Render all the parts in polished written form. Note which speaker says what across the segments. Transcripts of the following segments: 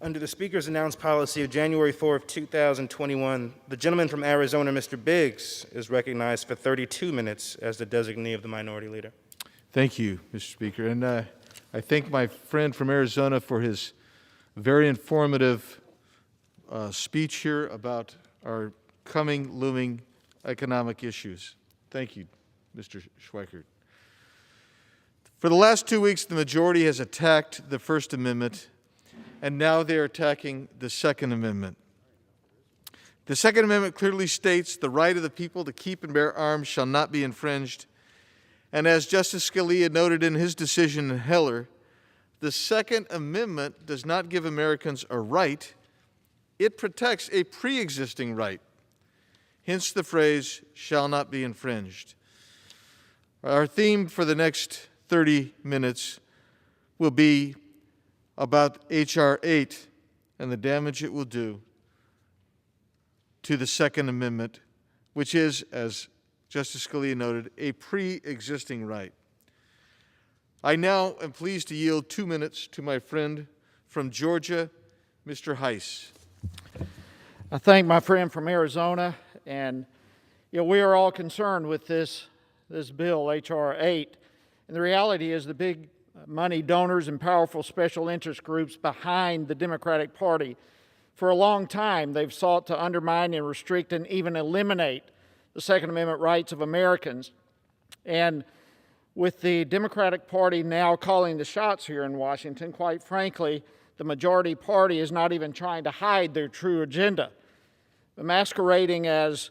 Speaker 1: Under the Speaker's announced policy of January 4th, 2021, the gentleman from Arizona, Mr. Biggs, is recognized for 32 minutes as the designee of the Minority Leader.
Speaker 2: Thank you, Mr. Speaker. And I thank my friend from Arizona for his very informative speech here about our looming economic issues. Thank you, Mr. Schweikert. For the last 2 weeks, the majority has attacked the First Amendment, and now they are attacking the Second Amendment. The Second Amendment clearly states the right of the people to keep and bear arms shall not be infringed. And as Justice Scalia noted in his decision in Heller, the Second Amendment does not give Americans a right, it protects a pre-existing right. Hence the phrase, shall not be infringed. Our theme for the next 30 minutes will be about H.R. 8 and the damage it will do to the Second Amendment, which is, as Justice Scalia noted, a pre-existing right. I now am pleased to yield 2 minutes to my friend from Georgia, Mr. Heiss.
Speaker 3: I thank my friend from Arizona, and we are all concerned with this bill, H.R. 8. And the reality is the big money donors and powerful special interest groups behind the Democratic Party, for a long time, they've sought to undermine and restrict and even eliminate the Second Amendment rights of Americans. And with the Democratic Party now calling the shots here in Washington, quite frankly, the majority party is not even trying to hide their true agenda. But masquerading as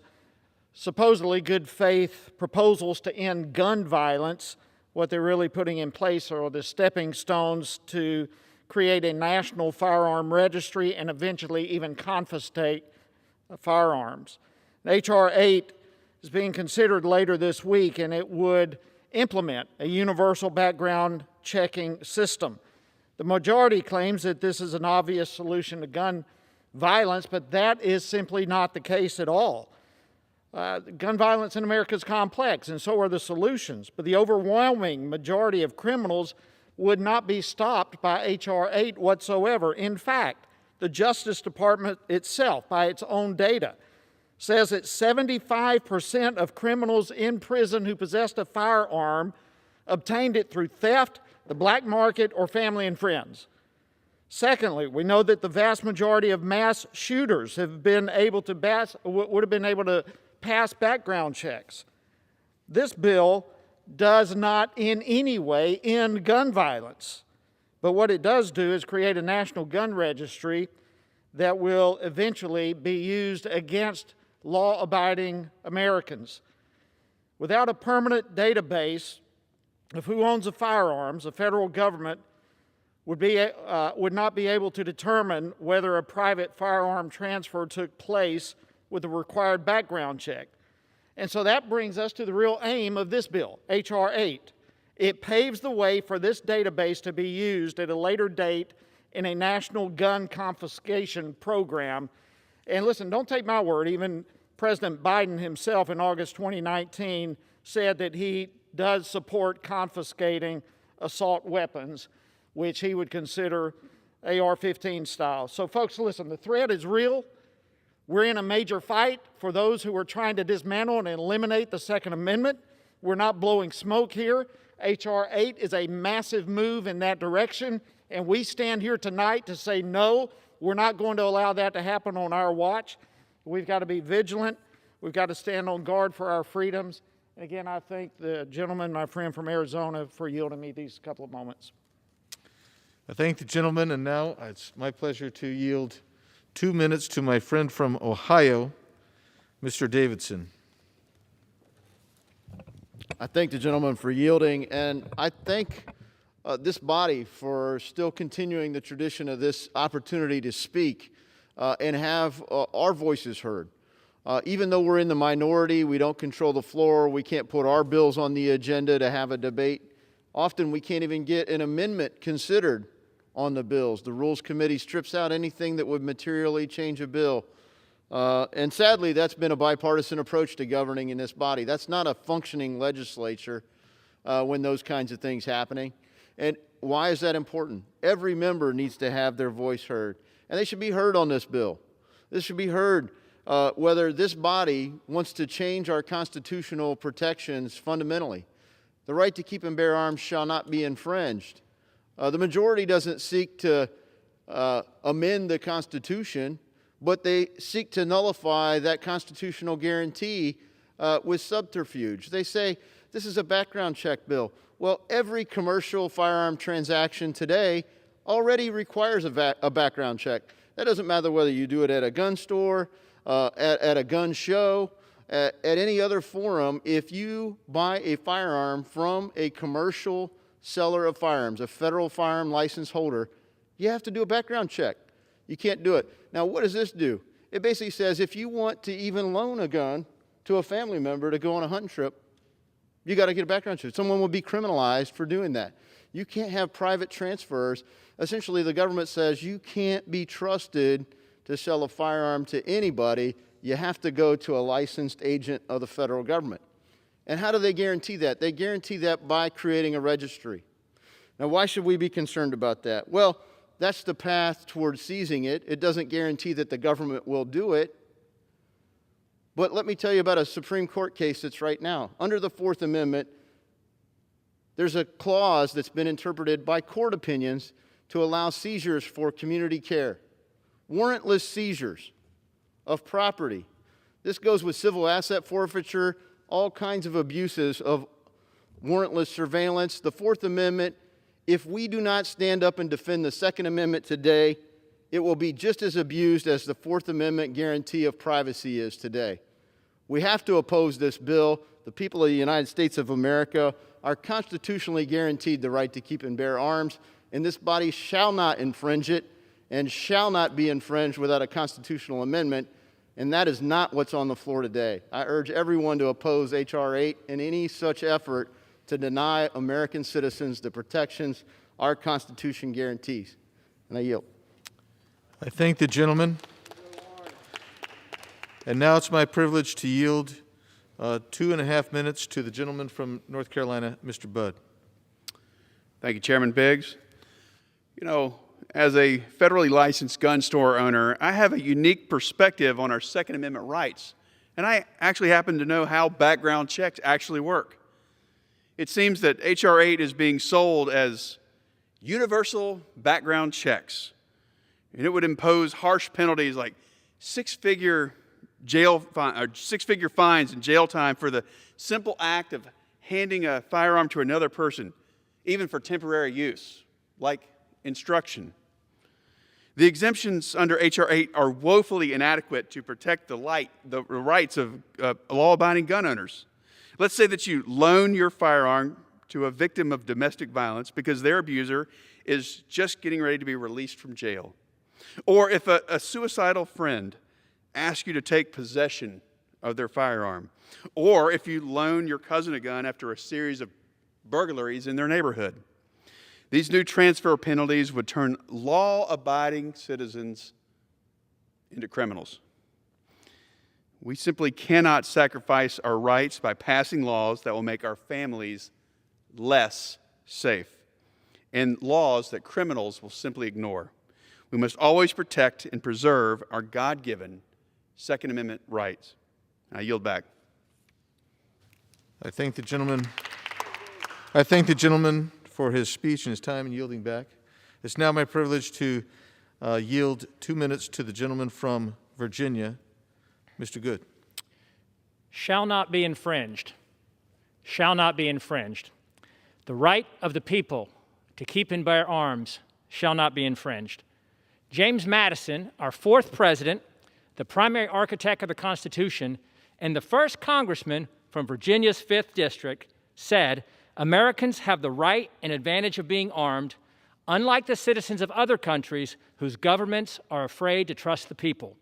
Speaker 3: supposedly good faith proposals to end gun violence, what they're really putting in place are the stepping stones to create a national firearm registry and eventually even confiscate firearms. H.R. 8 is being considered later this week, and it would implement a universal background checking system. The majority claims that this is an obvious solution to gun violence, but that is simply not the case at all. Gun violence in America is complex, and so are the solutions. But the overwhelming majority of criminals would not be stopped by H.R. 8 whatsoever. In fact, the Justice Department itself, by its own data, says that 75% of criminals in prison who possessed a firearm obtained it through theft, the black market, or family and friends. Secondly, we know that the vast majority of mass shooters would have been able to pass background checks. This bill does not in any way end gun violence, but what it does do is create a national gun registry that will eventually be used against law-abiding Americans. Without a permanent database of who owns the firearms, the federal government would not be able to determine whether a private firearm transfer took place with the required background check. And so that brings us to the real aim of this bill, H.R. 8. It paves the way for this database to be used at a later date in a national gun confiscation program. And listen, don't take my word. Even President Biden himself in August 2019 said that he does support confiscating assault weapons, which he would consider AR-15 style. So folks, listen, the threat is real. We're in a major fight for those who are trying to dismantle and eliminate the Second Amendment. We're not blowing smoke here. H.R. 8 is a massive move in that direction, and we stand here tonight to say no, we're not going to allow that to happen on our watch. We've got to be vigilant. We've got to stand on guard for our freedoms. And again, I thank the gentleman, my friend from Arizona, for yielding me these couple of moments.
Speaker 2: I thank the gentleman, and now it's my pleasure to yield 2 minutes to my friend from Ohio, Mr. Davidson.
Speaker 4: I thank the gentleman for yielding, and I thank this body for still continuing the tradition of this opportunity to speak and have our voices heard. Even though we're in the minority, we don't control the floor, we can't put our bills on the agenda to have a debate. Often we can't even get an amendment considered on the bills. The Rules Committee strips out anything that would materially change a bill. And sadly, that's been a bipartisan approach to governing in this body. That's not a functioning legislature when those kinds of things happening. And why is that important? Every member needs to have their voice heard, and they should be heard on this bill. This should be heard whether this body wants to change our constitutional protections fundamentally. The right to keep and bear arms shall not be infringed. The majority doesn't seek to amend the Constitution, but they seek to nullify that constitutional guarantee with subterfuge. They say this is a background check bill. Well, every commercial firearm transaction today already requires a background check. That doesn't matter whether you do it at a gun store, at a gun show, at any other forum. If you buy a firearm from a commercial seller of firearms, a federal firearm license holder, you have to do a background check. You can't do it. Now, what does this do? It basically says if you want to even loan a gun to a family member to go on a hunting trip, you got to get a background check. Someone will be criminalized for doing that. You can't have private transfers. Essentially, the government says you can't be trusted to sell a firearm to anybody. You have to go to a licensed agent of the federal government. And how do they guarantee that? They guarantee that by creating a registry. Now, why should we be concerned about that? Well, that's the path towards seizing it. It doesn't guarantee that the government will do it. But let me tell you about a Supreme Court case that's right now. Under the Fourth Amendment, there's a clause that's been interpreted by court opinions to allow seizures for community care. Warrantless seizures of property. This goes with civil asset forfeiture, all kinds of abuses of warrantless surveillance. The Fourth Amendment, if we do not stand up and defend the Second Amendment today, it will be just as abused as the Fourth Amendment guarantee of privacy is today. We have to oppose this bill. The people of the United States of America are constitutionally guaranteed the right to keep and bear arms, and this body shall not infringe it and shall not be infringed without a constitutional amendment, and that is not what's on the floor today. I urge everyone to oppose H.R. 8 and any such effort to deny American citizens the protections our Constitution guarantees. And I yield.
Speaker 2: I thank the gentleman. And now it's my privilege to yield 2.5 minutes to the gentleman from North Carolina, Mr. Budd.
Speaker 5: Thank you, Chairman Biggs. You know, as a federally licensed gun store owner, I have a unique perspective on our Second Amendment rights, and I actually happen to know how background checks actually work. It seems that H.R. 8 is being sold as universal background checks, and it would impose harsh penalties like six-figure fines and jail time for the simple act of handing a firearm to another person, even for temporary use, like instruction. The exemptions under H.R. 8 are woefully inadequate to protect the rights of law-abiding gun owners. Let's say that you loan your firearm to a victim of domestic violence because their abuser is just getting ready to be released from jail. Or if a suicidal friend asks you to take possession of their firearm. Or if you loan your cousin a gun after a series of burglaries in their neighborhood. These new transfer penalties would turn law-abiding citizens into criminals. We simply cannot sacrifice our rights by passing laws that will make our families less safe, and laws that criminals will simply ignore. We must always protect and preserve our God-given Second Amendment rights. I yield back.
Speaker 2: I thank the gentleman for his speech and his time in yielding back. It's now my privilege to yield 2 minutes to the gentleman from Virginia, Mr. Good.
Speaker 6: Shall not be infringed. Shall not be infringed. The right of the people to keep and bear arms shall not be infringed. James Madison, our fourth president, the primary architect of the Constitution, and the first congressman from Virginia's 5th District, said, Americans have the right and advantage of being armed, unlike the citizens of other countries whose governments are afraid to trust the people.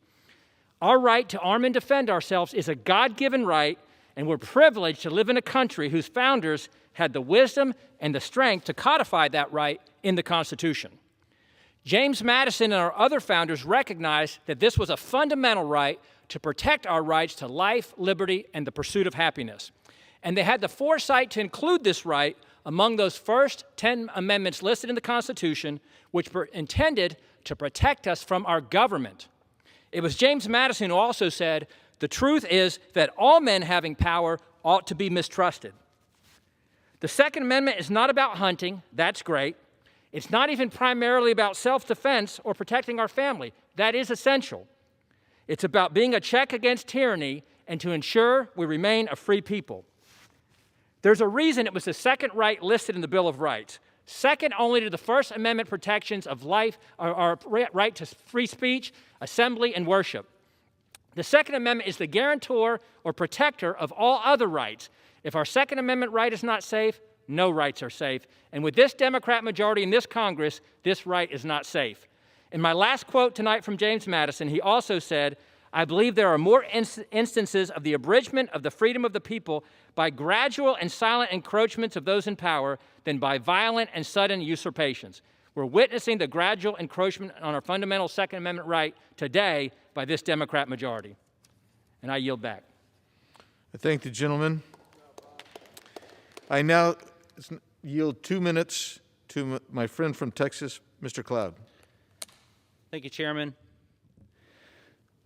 Speaker 6: Our right to arm and defend ourselves is a God-given right, and we're privileged to live in a country whose founders had the wisdom and the strength to codify that right in the Constitution. James Madison and our other founders recognized that this was a fundamental right to protect our rights to life, liberty, and the pursuit of happiness. And they had the foresight to include this right among those first 10 amendments listed in the Constitution, which were intended to protect us from our government. It was James Madison who also said, "The truth is that all men having power ought to be mistrusted." The Second Amendment is not about hunting. That's great. It's not even primarily about self-defense or protecting our family. That is essential. It's about being a check against tyranny and to ensure we remain a free people. There's a reason it was the second right listed in the Bill of Rights, second only to the First Amendment protections of life, our right to free speech, assembly, and worship. The Second Amendment is the guarantor or protector of all other rights. If our Second Amendment right is not safe, no rights are safe. And with this Democrat majority in this Congress, this right is not safe. In my last quote tonight from James Madison, he also said, "I believe there are more instances of the abridgment of the freedom of the people by gradual and silent encroachments of those in power than by violent and sudden usurpations." We're witnessing the gradual encroachment on our fundamental Second Amendment right today by this Democrat majority. And I yield back.
Speaker 2: I thank the gentleman. I now yield 2 minutes to my friend from Texas, Mr. Cloud.
Speaker 7: Thank you, Chairman.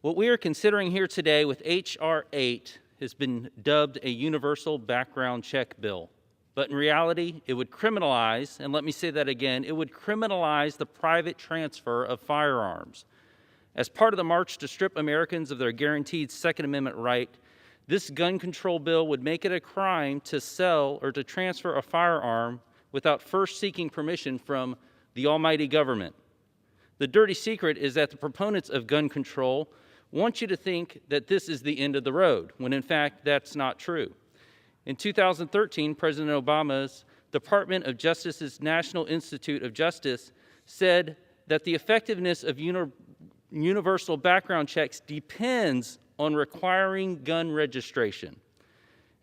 Speaker 7: What we are considering here today with H.R. 8 has been dubbed a universal background check bill. But in reality, it would criminalize, and let me say that again, it would criminalize the private transfer of firearms. As part of the march to strip Americans of their guaranteed Second Amendment right, this gun control bill would make it a crime to sell or to transfer a firearm without first seeking permission from the almighty government. The dirty secret is that the proponents of gun control want you to think that this is the end of the road, when in fact that's not true. In 2013, President Obama's Department of Justice's National Institute of Justice said that the effectiveness of universal background checks depends on requiring gun registration.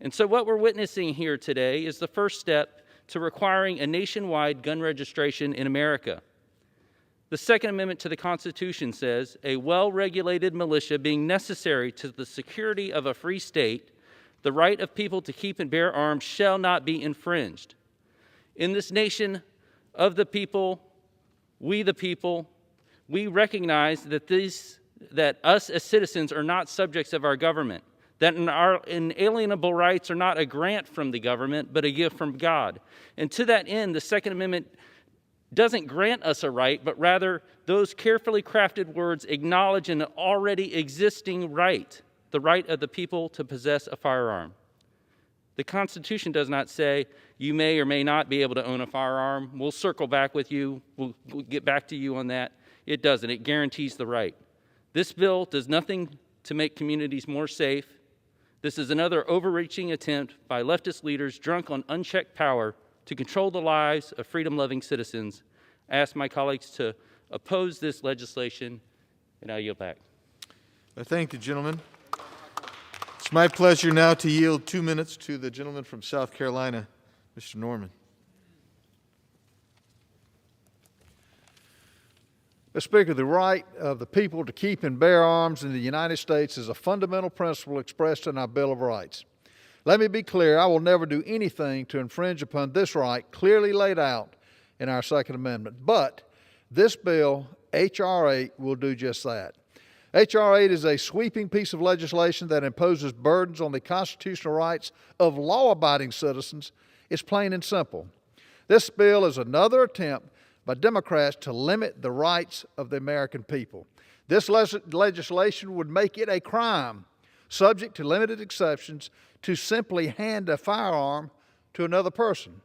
Speaker 7: And so what we're witnessing here today is the first step to requiring a nationwide gun registration in America. The Second Amendment to the Constitution says, "A well-regulated militia being necessary to the security of a free state, the right of people to keep and bear arms shall not be infringed." In this nation of the people, we recognize that us as citizens are not subjects of our government, that our inalienable rights are not a grant from the government, but a gift from God. And to that end, the Second Amendment doesn't grant us a right, but rather those carefully crafted words acknowledge an already existing right, the right of the people to possess a firearm. The Constitution does not say you may or may not be able to own a firearm. We'll circle back with you. We'll get back to you on that. It doesn't. It guarantees the right. This bill does nothing to make communities more safe. This is another overreaching attempt by leftist leaders drunk on unchecked power to control the lives of freedom-loving citizens. I ask my colleagues to oppose this legislation, and I yield back.
Speaker 2: I thank the gentleman. It's my pleasure now to yield 2 minutes to the gentleman from South Carolina, Mr. Norman.
Speaker 4: Mr. Speaker, the right of the people to keep and bear arms in the United States is a fundamental principle expressed in our Bill of Rights. Let me be clear, I will never do anything to infringe upon this right clearly laid out in our Second Amendment. But this bill, H.R. 8, will do just that. H.R. 8 is a sweeping piece of legislation that imposes burdens on the constitutional rights of law-abiding citizens. It's plain and simple. This bill is another attempt by Democrats to limit the rights of the American people. This legislation would make it a crime, subject to limited exceptions, to simply hand a firearm to another person.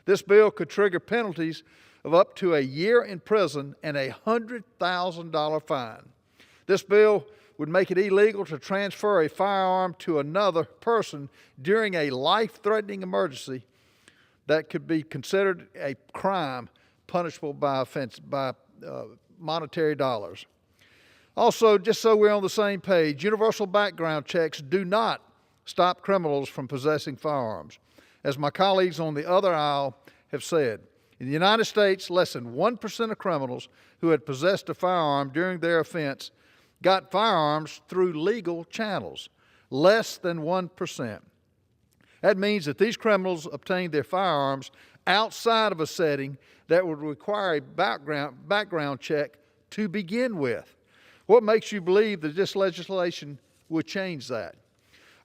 Speaker 4: This bill could trigger penalties of up to a year in prison and a $100,000 fine. This bill would make it illegal to transfer a firearm to another person during a life-threatening emergency that could be considered a crime punishable by monetary dollars. Also, just so we're on the same page, universal background checks do not stop criminals from possessing firearms. As my colleagues on the other aisle have said, in the United States, less than 1% of criminals who had possessed a firearm during their offense got firearms through legal channels. Less than 1%.
Speaker 2: That means that these criminals obtained their firearms outside of a setting that would require a background check to begin with. What makes you believe that this legislation would change that?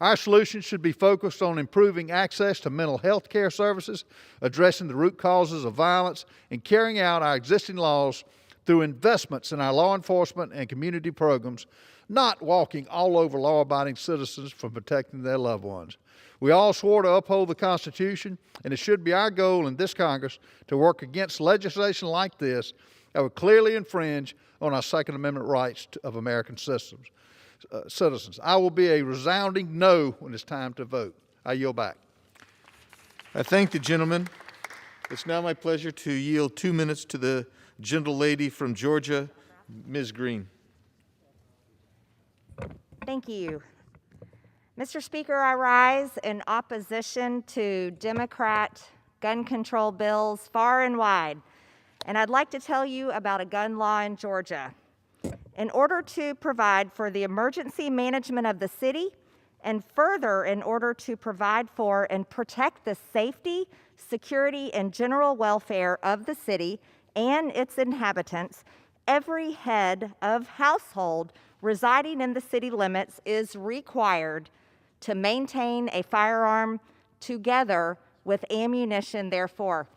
Speaker 2: Our solution should be focused on improving access to mental health care services, addressing the root causes of violence, and carrying out our existing laws through investments in our law enforcement and community programs, not walking all over law-abiding citizens from protecting their loved ones. We all swore to uphold the Constitution, and it should be our goal in this Congress to work against legislation like this that would clearly infringe on our Second Amendment rights of American citizens. I will be a resounding no when it's time to vote. I yield back.
Speaker 8: I thank the gentleman. It's now my pleasure to yield 2 minutes to the gentlelady from Georgia, Ms. Green.
Speaker 9: Thank you. Mr. Speaker, I rise in opposition to Democrat gun control bills far and wide. And I'd like to tell you about a gun law in Georgia. In order to provide for the emergency management of the city, and further in order to provide for and protect the safety, security, and general welfare of the city and its inhabitants, every head of household residing in the city limits is required to maintain a firearm together with ammunition therefore.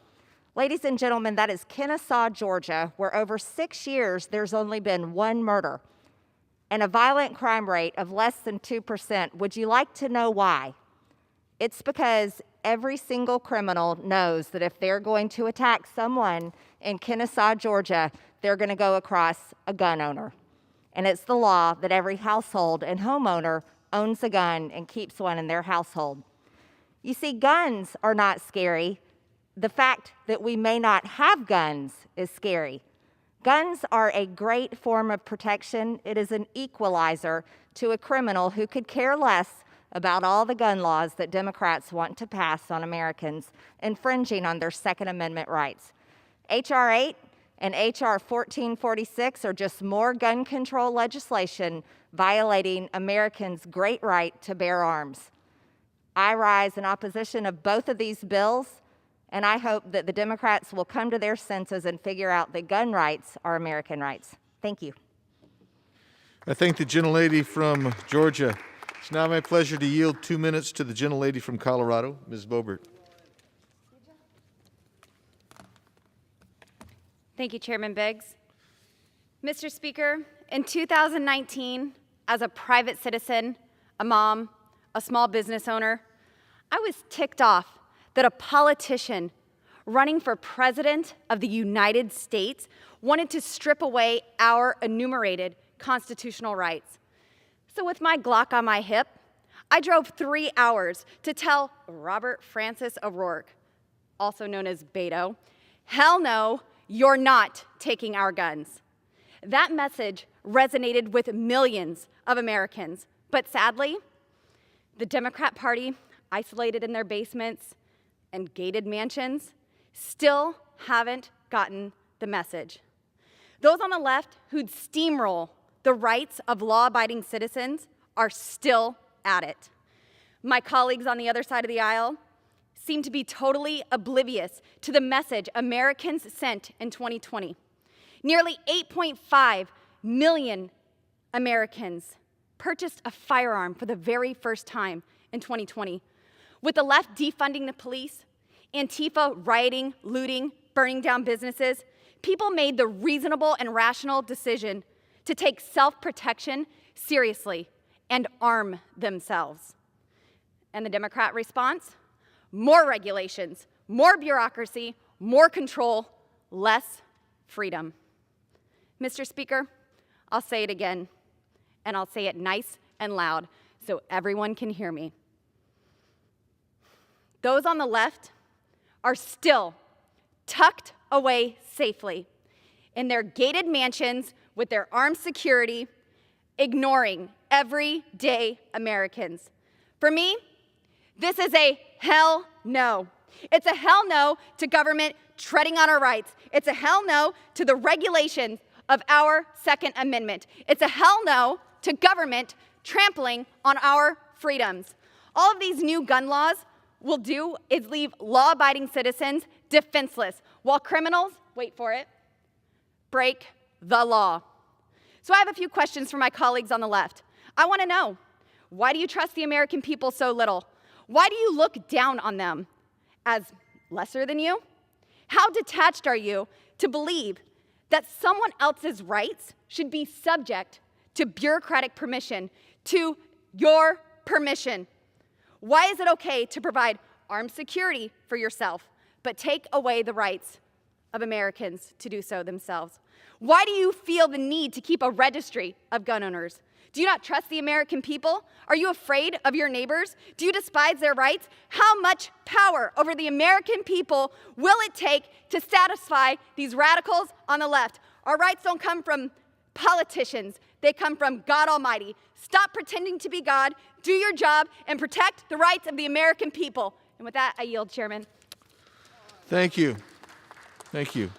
Speaker 9: Ladies and gentlemen, that is Kennesaw, Georgia, where over 6 years there's only been one murder and a violent crime rate of less than 2%. Would you like to know why? It's because every single criminal knows that if they're going to attack someone in Kennesaw, Georgia, they're going to go across a gun owner. And it's the law that every household and homeowner owns a gun and keeps one in their household. You see, guns are not scary. The fact that we may not have guns is scary. Guns are a great form of protection. It is an equalizer to a criminal who could care less about all the gun laws that Democrats want to pass on Americans, infringing on their Second Amendment rights. H.R. 8 and H.R. 1446 are just more gun control legislation violating Americans' great right to bear arms. I rise in opposition of both of these bills, and I hope that the Democrats will come to their senses and figure out that gun rights are American rights. Thank you.
Speaker 8: I thank the gentlelady from Georgia. It's now my pleasure to yield 2 minutes to the gentlelady from Colorado, Ms. Boebert.
Speaker 10: Thank you, Chairman Biggs. Mr. Speaker, in 2019, as a private citizen, a mom, a small business owner, I was ticked off that a politician running for President of the United States wanted to strip away our enumerated constitutional rights. So with my Glock on my hip, I drove 3 hours to tell Robert Francis O'Rourke, also known as Beto, hell no, you're not taking our guns. That message resonated with millions of Americans, but sadly, the Democrat Party, isolated in their basements and gated mansions, still haven't gotten the message. Those on the left who'd steamroll the rights of law-abiding citizens are still at it. My colleagues on the other side of the aisle seem to be totally oblivious to the message Americans sent in 2020. Nearly 8.5 million Americans purchased a firearm for the very first time in 2020. With the left defunding the police, Antifa rioting, looting, burning down businesses, people made the reasonable and rational decision to take self-protection seriously and arm themselves. And the Democrat response? More regulations, more bureaucracy, more control, less freedom. Mr. Speaker, I'll say it again, and I'll say it nice and loud so everyone can hear me. Those on the left are still tucked away safely in their gated mansions with their armed security, ignoring everyday Americans. For me, this is a hell no. It's a hell no to government treading on our rights. It's a hell no to the regulations of our Second Amendment. It's a hell no to government trampling on our freedoms. All of these new gun laws will do is leave law-abiding citizens defenseless, while criminals, wait for it, break the law. So I have a few questions for my colleagues on the left. I want to know, why do you trust the American people so little? Why do you look down on them as lesser than you? How detached are you to believe that someone else's rights should be subject to bureaucratic permission, to your permission? Why is it okay to provide armed security for yourself, but take away the rights of Americans to do so themselves? Why do you feel the need to keep a registry of gun owners? Do you not trust the American people? Are you afraid of your neighbors? Do you despise their rights? How much power over the American people will it take to satisfy these radicals on the left? Our rights don't come from politicians. They come from God Almighty. Stop pretending to be God, do your job, and protect the rights of the American people. And with that, I yield, Chairman.
Speaker 2: Thank you. Thank you.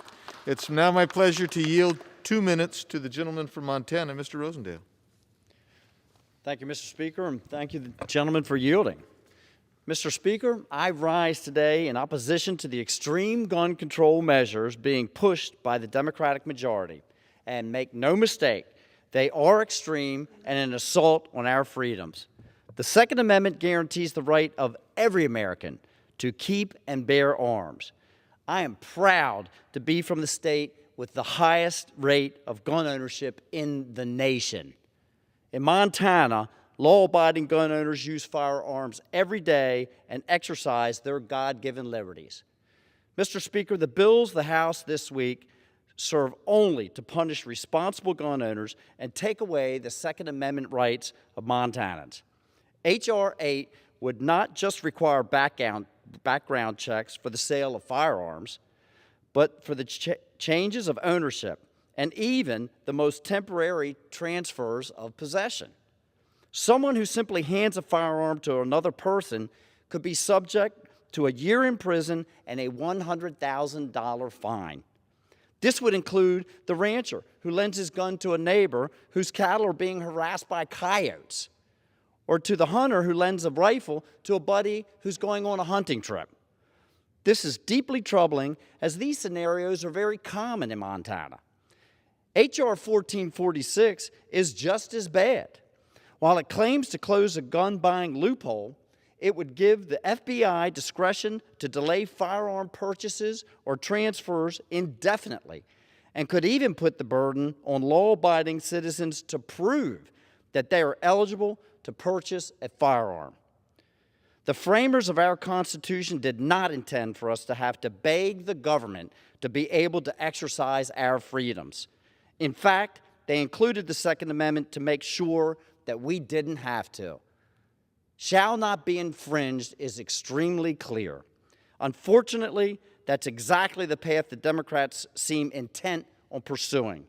Speaker 2: It's now my pleasure to yield 2 minutes to the gentleman from Montana, Mr. Rosendale.
Speaker 11: Thank you, Mr. Speaker, and thank you, the gentleman, for yielding. Mr. Speaker, I rise today in opposition to the extreme gun control measures being pushed by the Democratic majority. And make no mistake, they are extreme and an assault on our freedoms. The Second Amendment guarantees the right of every American to keep and bear arms. I am proud to be from the state with the highest rate of gun ownership in the nation. In Montana, law-abiding gun owners use firearms every day and exercise their God-given liberties. Mr. Speaker, the bills the House this week serve only to punish responsible gun owners and take away the Second Amendment rights of Montanans. H.R. 8 would not just require background checks for the sale of firearms, but for the changes of ownership and even the most temporary transfers of possession. Someone who simply hands a firearm to another person could be subject to a year in prison and a $100,000 fine. This would include the rancher who lends his gun to a neighbor whose cattle are being harassed by coyotes, or to the hunter who lends a rifle to a buddy who's going on a hunting trip. This is deeply troubling, as these scenarios are very common in Montana. H.R. 1446 is just as bad. While it claims to close a gun-buying loophole, it would give the FBI discretion to delay firearm purchases or transfers indefinitely, and could even put the burden on law-abiding citizens to prove that they are eligible to purchase a firearm. The framers of our Constitution did not intend for us to have to beg the government to be able to exercise our freedoms. In fact, they included the Second Amendment to make sure that we didn't have to. Shall not be infringed is extremely clear. Unfortunately, that's exactly the path the Democrats seem intent on pursuing.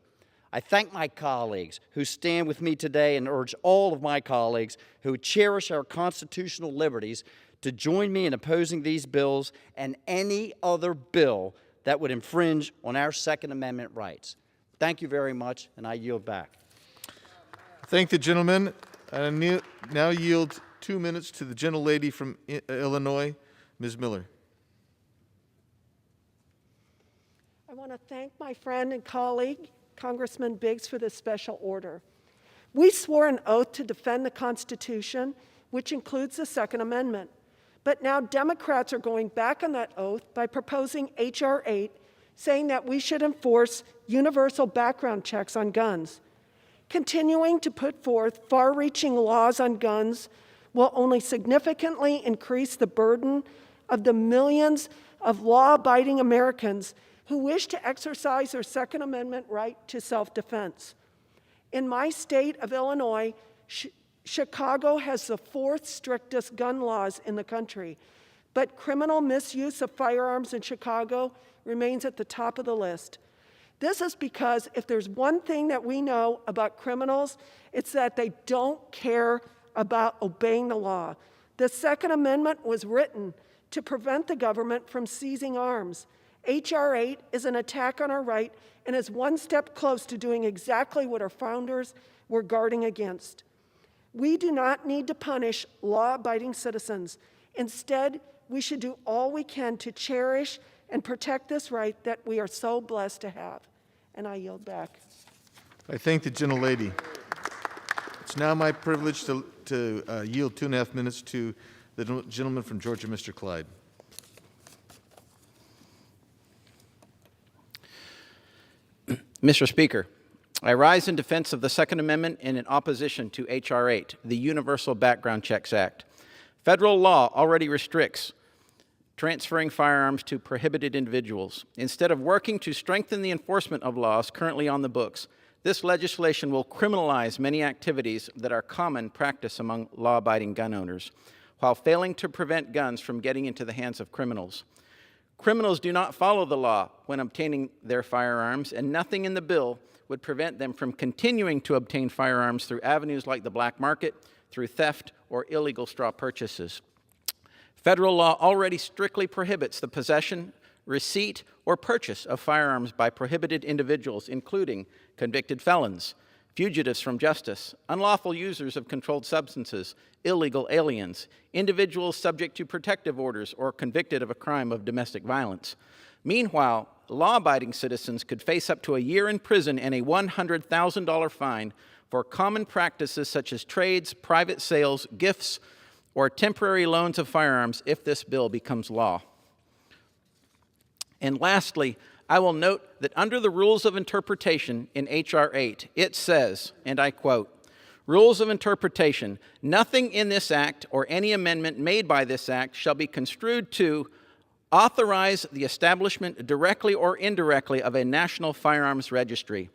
Speaker 11: I thank my colleagues who stand with me today and urge all of my colleagues who cherish our constitutional liberties to join me in opposing these bills and any other bill that would infringe on our Second Amendment rights. Thank you very much, and I yield back.
Speaker 2: Thank the gentleman. I now yield 2 minutes to the gentlelady from Illinois, Ms. Miller.
Speaker 12: I want to thank my friend and colleague, Congressman Biggs, for this special order. We swore an oath to defend the Constitution, which includes the Second Amendment. But now Democrats are going back on that oath by proposing H.R. 8, saying that we should enforce universal background checks on guns. Continuing to put forth far-reaching laws on guns will only significantly increase the burden of the millions of law-abiding Americans who wish to exercise their Second Amendment right to self-defense. In my state of Illinois, Chicago has the 4th strictest gun laws in the country, but criminal misuse of firearms in Chicago remains at the top of the list. This is because if there's one thing that we know about criminals, it's that they don't care about obeying the law. The Second Amendment was written to prevent the government from seizing arms. H.R. 8 is an attack on our right and is one step close to doing exactly what our founders were guarding against. We do not need to punish law-abiding citizens. Instead, we should do all we can to cherish and protect this right that we are so blessed to have. And I yield back.
Speaker 8: I thank the gentlelady. It's now my privilege to yield 2.5 minutes to the gentleman from Georgia, Mr. Clyde.
Speaker 13: Mr. Speaker, I rise in defense of the Second Amendment and in opposition to H.R. 8, the Universal Background Checks Act. Federal law already restricts transferring firearms to prohibited individuals. Instead of working to strengthen the enforcement of laws currently on the books, this legislation will criminalize many activities that are common practice among law-abiding gun owners, while failing to prevent guns from getting into the hands of criminals. Criminals do not follow the law when obtaining their firearms, and nothing in the bill would prevent them from continuing to obtain firearms through avenues like the black market, through theft, or illegal straw purchases. Federal law already strictly prohibits the possession, receipt, or purchase of firearms by prohibited individuals, including convicted felons, fugitives from justice, unlawful users of controlled substances, illegal aliens, individuals subject to protective orders or convicted of a crime of domestic violence. Meanwhile, law-abiding citizens could face up to a year in prison and a $100,000 fine for common practices such as trades, private sales, gifts, or temporary loans of firearms if this bill becomes law. And lastly, I will note that under the rules of interpretation in H.R. 8, it says, and I quote, "Rules of interpretation, nothing in this act or any amendment made by this act shall be construed to authorize the establishment directly or indirectly of a national firearms registry."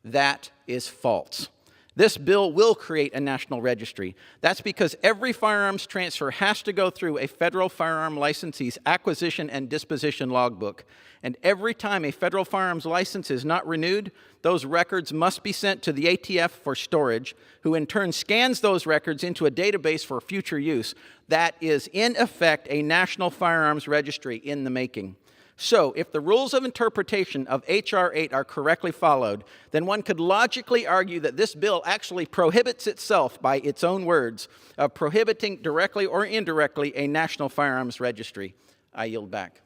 Speaker 13: That is false. This bill will create a national registry. That's because every firearms transfer has to go through a federal firearm licensee's acquisition and disposition logbook. And every time a federal firearms license is not renewed, those records must be sent to the ATF for storage, who in turn scans those records into a database for future use. That is, in effect, a national firearms registry in the making. So, if the rules of interpretation of H.R. 8 are correctly followed, then one could logically argue that this bill actually prohibits itself, by its own words, of prohibiting directly or indirectly a national firearms registry. I yield back.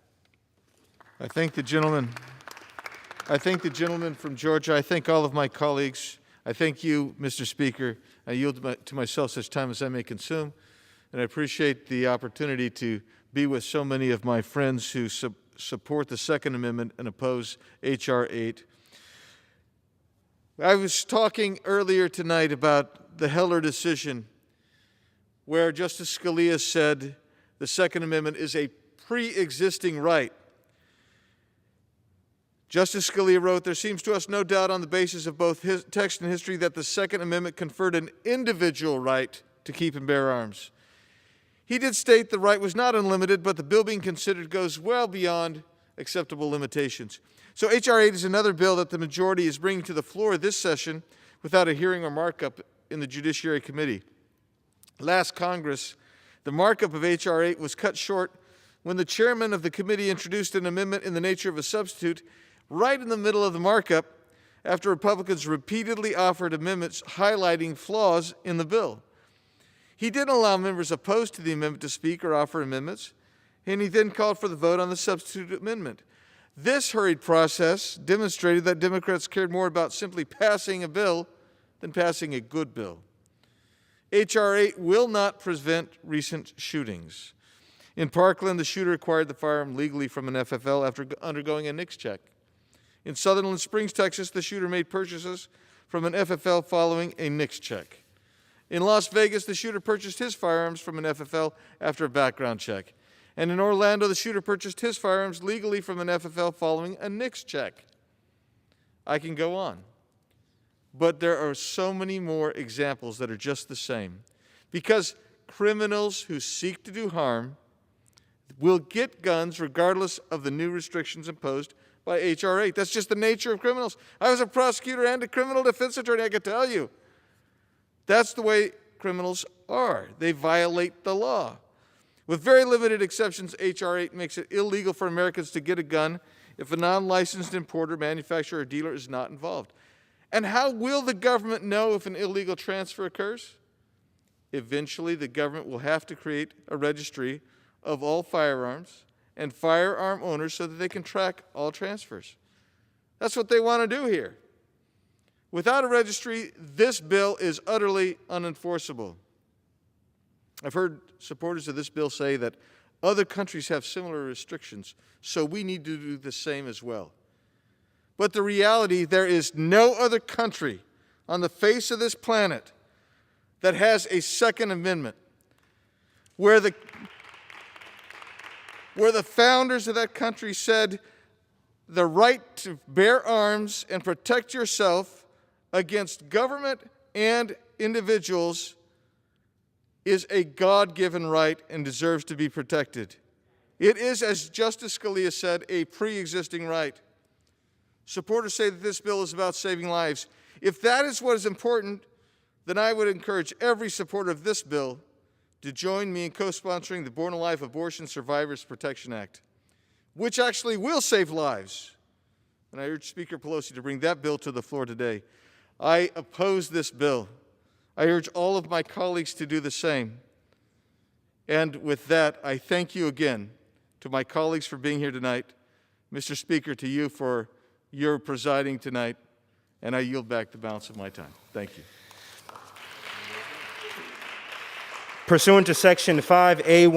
Speaker 8: I thank the gentleman. I thank the gentleman from Georgia. I thank all of my colleagues. I thank you, Mr. Speaker. I yield to myself such time as I may consume, and I appreciate the opportunity to be with so many of my friends who support the Second Amendment and oppose H.R. 8. I was talking earlier tonight about the Heller decision, where Justice Scalia said the Second Amendment is a pre-existing right. Justice Scalia wrote, "There seems to us no doubt on the basis of both his text and history that the Second Amendment conferred an individual right to keep and bear arms. He did state the right was not unlimited, but the bill being considered goes well beyond acceptable limitations." So H.R. 8 is another bill that the majority is bringing to the floor this session without a hearing or markup in the Judiciary Committee. Last Congress, the markup of H.R. 8 was cut short when the chairman of the committee introduced an amendment in the nature of a substitute right in the middle of the markup after Republicans repeatedly offered amendments highlighting flaws in the bill. He didn't allow members opposed to the amendment to speak or offer amendments, and he then called for the vote on the substitute amendment. This hurried process demonstrated that Democrats cared more about simply passing a bill than passing a good bill. H.R. 8 will not prevent recent shootings. In Parkland, the shooter acquired the firearm legally from an FFL after undergoing a NICS check. In Sutherland Springs, Texas, the shooter made purchases from an FFL following a NICS check. In Las Vegas, the shooter purchased his firearms from an FFL after a background check. And in Orlando, the shooter purchased his firearms legally from an FFL following a NICS check. I can go on. But there are so many more examples that are just the same. Because criminals who seek to do harm will get guns regardless of the new restrictions imposed by H.R. 8. That's just the nature of criminals. I was a prosecutor and a criminal defense attorney, I can tell you. That's the way criminals are. They violate the law. With very limited exceptions, H.R. 8 makes it illegal for Americans to get a gun if a non-licensed importer, manufacturer, or dealer is not involved. And how will the government know if an illegal transfer occurs? Eventually, the government will have to create a registry of all firearms and firearm owners so that they can track all transfers. That's what they want to do here. Without a registry, this bill is utterly unenforceable. I've heard supporters of this bill say that other countries have similar restrictions, so we need to do the same as well. But the reality, there is no other country on the face of this planet that has a Second Amendment where the founders of that country said the right to bear arms and protect yourself against government and individuals is a God-given right and deserves to be protected. It is, as Justice Scalia said, a pre-existing right. Supporters say that this bill is about saving lives. If that is what is important, then I would encourage every supporter of this bill to join me in co-sponsoring the Born Alive Abortion Survivors Protection Act, which actually will save lives. And I urge Speaker Pelosi to bring that bill to the floor today. I oppose this bill. I urge all of my colleagues to do the same. And with that, I thank you again to my colleagues for being here tonight, Mr. Speaker, to you for your presiding tonight, and I yield back the balance of my time. Thank you.
Speaker 1: Pursuant to Section 5A1